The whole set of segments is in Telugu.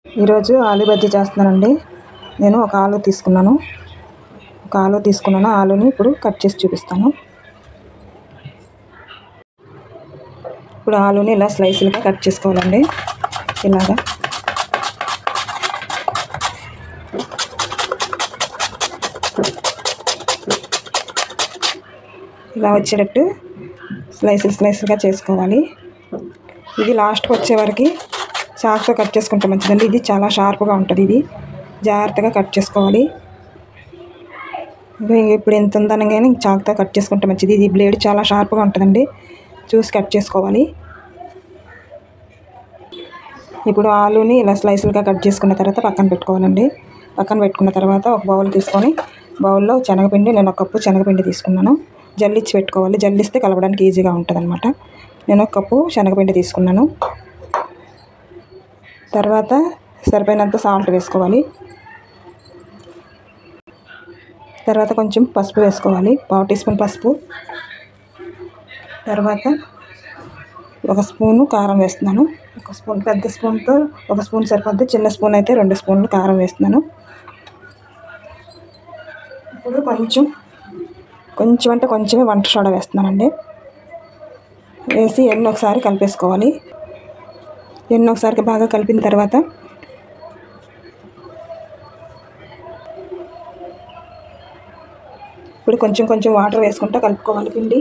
ఈరోజు ఆలు బజ్జీ చేస్తున్నానండి. నేను ఒక ఆలు తీసుకున్నాను. ఆలుని ఇప్పుడు కట్ చేసి చూపిస్తాను. ఇప్పుడు ఆలుని ఇలా స్లైసులుగా కట్ చేసుకోవాలండి. ఇలాగా ఇలా వచ్చేటట్టు స్లైసులుగా చేసుకోవాలి. ఇది లాస్ట్కి వచ్చేవరకు చాకుతో కట్ చేసుకుంటే మంచిదండి. ఇది చాలా షార్ప్గా ఉంటుంది. ఇది జాగ్రత్తగా కట్ చేసుకోవాలి. ఇప్పుడు ఎంత ఉందనగానే చాకుతో కట్ చేసుకుంటే మంచిది. ఇది బ్లేడ్ చాలా షార్ప్గా ఉంటుందండి. చూసి కట్ చేసుకోవాలి. ఇప్పుడు ఆలుని ఇలా స్లైసులుగా కట్ చేసుకున్న తర్వాత పక్కన పెట్టుకోవాలండి. పక్కన పెట్టుకున్న తర్వాత ఒక బౌల్ తీసుకొని బౌల్లో శనగపిండి, నేను 1 కప్పు శనగపిండి తీసుకున్నాను. జల్లిచ్చి పెట్టుకోవాలి. జల్లిస్తే కలపడానికి ఈజీగా ఉంటుంది అన్నమాట. నేను 1 కప్పు శనగపిండి తీసుకున్నాను. తర్వాత సరిపోయినంత సాల్ట్ వేసుకోవాలి. తర్వాత కొంచెం పసుపు వేసుకోవాలి. 1/2 టీ స్పూన్ పసుపు. తర్వాత 1 స్పూను కారం వేస్తున్నాను. 1 స్పూన్, పెద్ద స్పూన్తో 1 స్పూన్ సరిపోద్ది. చిన్న స్పూన్ అయితే 2 స్పూన్లు కారం వేస్తున్నాను. ఇప్పుడు కొంచెం అంటే కొంచెమే వంట సోడా వేస్తున్నానండి. వేసి ఒకసారి కలిపేసుకోవాలి. ఒకసారి బాగా కలిపిన తర్వాత ఇప్పుడు కొంచెం వాటర్ వేసుకుంటూ కలుపుకోవాలి పిండి.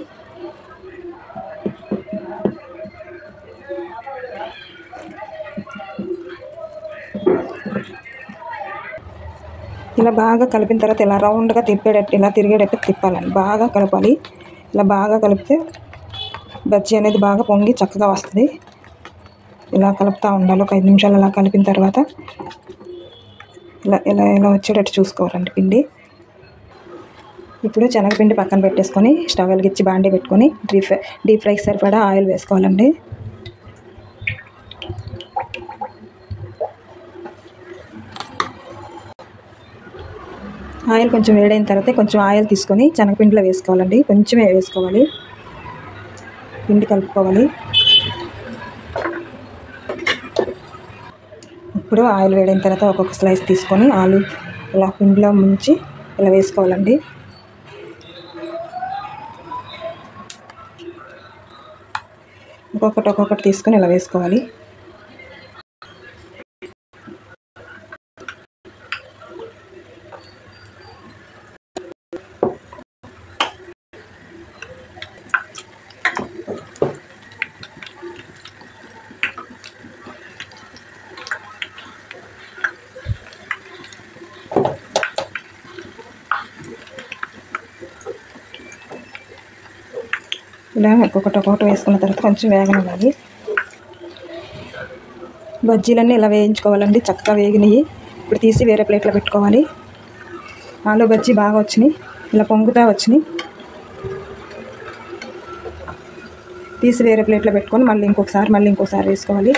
ఇలా బాగా కలిపిన తర్వాత ఇలా రౌండ్గా తిరిగేటట్టు తిప్పాలండి. బాగా కలపాలి. ఇలా బాగా కలిపితే బజ్జీ అనేది బాగా పొంగి చక్కగా వస్తుంది. ఇలా కలుపుతూ ఉండాలి. ఒక 5 నిమిషాలు అలా కలిపిన తర్వాత ఇలా వచ్చేటట్టు చూసుకోవాలండి పిండి. ఇప్పుడు శనగపిండి పక్కన పెట్టేసుకొని స్టవ్ వెలిగించి బాండీ పెట్టుకొని డీప్ ఫ్రైకి సరిపడా ఆయిల్ వేసుకోవాలండి. ఆయిల్ కొంచెం వేడైన తర్వాత కొంచెం ఆయిల్ తీసుకొని శనగపిండిలో వేసుకోవాలండి. కొంచెమే వేసుకోవాలి. పిండి కలుపుకోవాలి. ఇప్పుడు ఆయిల్ వేడైన తర్వాత ఒక్కొక్క స్లైస్ తీసుకొని ఆలు ఇలా పిండిలో ముంచి ఇలా వేసుకోవాలండి. ఒక్కొక్కటి తీసుకొని ఇలా వేసుకోవాలి. ఇలా ఒక్కొక్కటి వేసుకున్న తర్వాత కొంచెం వేగనివ్వాలి. బజ్జీలన్నీ ఇలా వేయించుకోవాలండి. చక్కగా వేగినాయి. ఇప్పుడు తీసి వేరే ప్లేట్లో పెట్టుకోవాలి. ఆలు బజ్జీ బాగా వచ్చినాయి. ఇలా పొంగుతా వచ్చినాయి. తీసి వేరే ప్లేట్లో పెట్టుకొని మళ్ళీ ఇంకోసారి వేసుకోవాలి.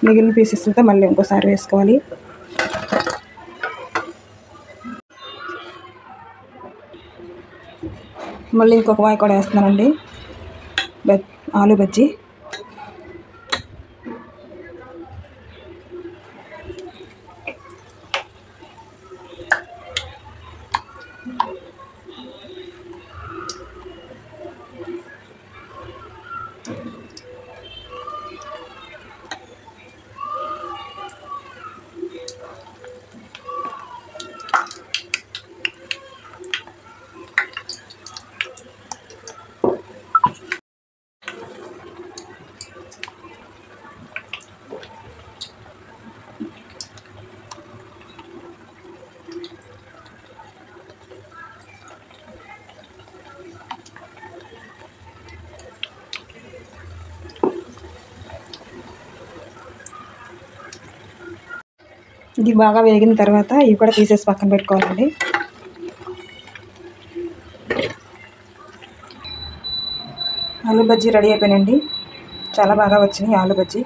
మిగిలిన పీసెస్తో మళ్ళీ ఇంకోసారి వేసుకోవాలి. మళ్ళీ ఇంకొక వాయి కూడా వేస్తున్నానండి ఆలు బజ్జీ. ఇది బాగా వేగిన తర్వాత ఇవి కూడా తీసేసి పక్కన పెట్టుకోవాలండి. ఆలు బజ్జీ రెడీ అయిపోయినండి. చాలా బాగా వచ్చినాయి ఆలు బజ్జీ.